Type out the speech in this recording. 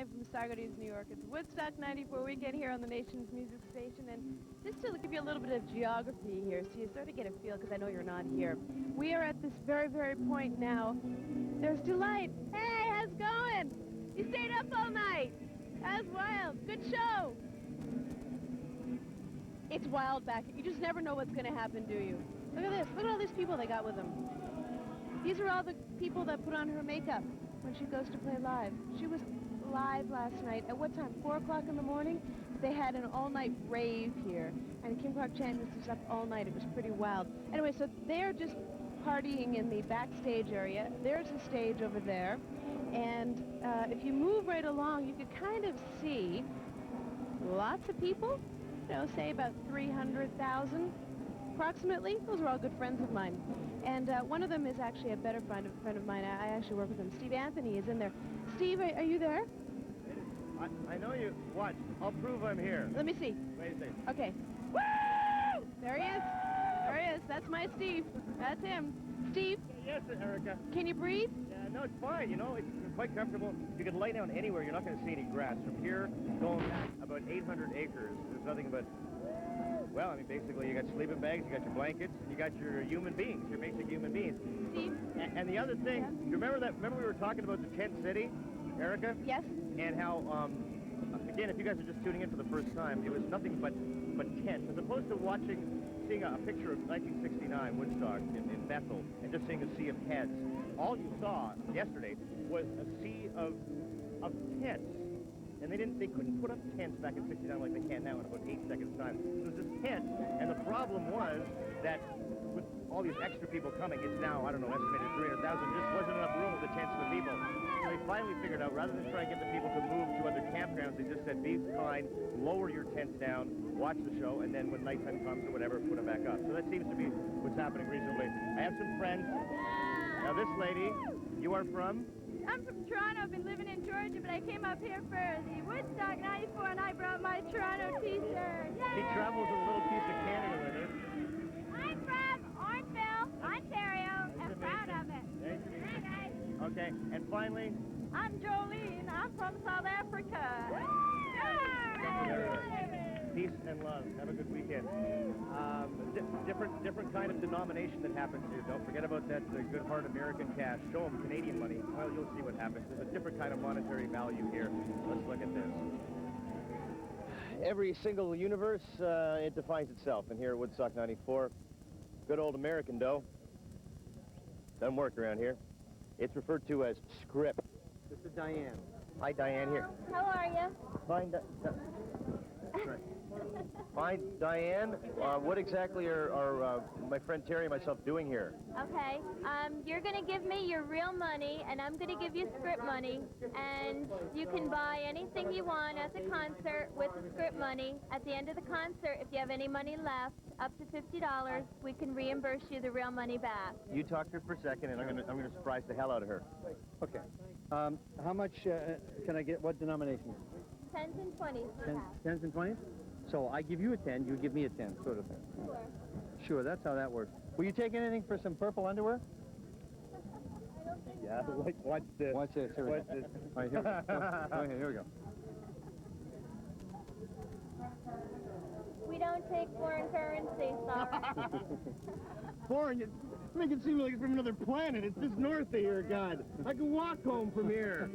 live from Saugerties, New York. It's Woodstock 94 weekend here on the nation's music station. And just to give you a little bit of geography here, so you sort of get a feel, because I know you're not here. We are at this very, very point now. There's Delight. Hey, how's it going? You stayed up all night. That's wild. Good show. It's wild back here. You just never know what's going to happen, do you? Look at this. Look at all these people they got with them. These are all the people that put on her makeup when she goes to play live. She was live last night. At what time? 4 o'clock in the morning? They had an all-night rave here. And Kim Clark-Champion was up all night. It was pretty wild. Anyway, so they're just partying in the backstage area. There's a stage over there. And if you move right along, you could kind of see lots of people. You know, say about 300,000 approximately. Those are all good friends of mine. And one of them is actually a better friend of mine. I actually work with him. Steve Anthony is in there. Steve, are you there? I know you. Watch. I'll prove I'm here. Let me see. Wait a second. Okay. Woo! There he is. There he is. That's my Steve. That's him. Steve? Yes, Erica. Can you breathe? Yeah, no, it's fine. You know, it's quite comfortable. You can lay down anywhere. You're not going to see any grass. From here, going back about 800 acres, there's nothing but... Well, I mean, basically, you got sleeping bags, you got your blankets, you got your human beings, your basic human beings. Steve? And the other thing, you remember we were talking about the tent city, Erica? Yes. And how, again, if you guys are just tuning in for the first time, it was nothing but tents, as opposed to seeing a picture of 1969 Woodstock in Bethel, and just seeing a sea of heads. All you saw yesterday was a sea of tents. And they couldn't put up tents back in 69 like they can now in about 8 seconds time. So it was just tents, and the problem was that with all these extra people coming, it's now, I don't know, estimated 300,000, just wasn't enough room for the tents for the people. So they finally figured out, rather than try and get the people to move to other campgrounds, they just said, be kind, lower your tents down, watch the show, and then when nighttime comes or whatever, put them back up. So that seems to be what's happening reasonably. I have some friends. Now this lady, you are from? I'm from Toronto. I've been living in Georgia, but I came up here for the Woodstock 94, and I brought my Toronto T-shirt. She travels with a little piece of Canada with her. I'm from Orangeville, Ontario, and proud of it. Hi, guys. Okay, and finally... I'm Jolene. I'm from South Africa. Peace and love. Have a good weekend. Different kind of denomination that happens here. Don't forget about that good hard American cash. Show them Canadian money. Well, you'll see what happens. There's a different kind of monetary value here. Let's look at this. Every single universe, it defines itself. And here at Woodstock 94, good old American dough. Doesn't work around here. It's referred to as script. This is Diane. Hi, Diane here. How are you? Fine, Fine, Diane. What exactly are my friend Terry and myself doing here? Okay. You're going to give me your real money, and I'm going to give you script money, and you can buy anything you want at the concert with the script money. At the end of the concert, if you have any money left, up to $50, we can reimburse you the real money back. You talk to her for a second, and I'm gonna surprise the hell out of her. Okay. How much can I get? What denomination? 10s and 20s. 10s and 20s? So I give you a 10, you give me a 10, sort of thing. Sure. Sure, that's how that works. Will you take anything for some purple underwear? Yeah, watch this. Watch this. Here we Watch go. this. All right, here we go. Go ahead, here we go. We don't take foreign currency, sorry. Foreign, you make it seem like it's from another planet. It's just north of here, God. I can walk home from here.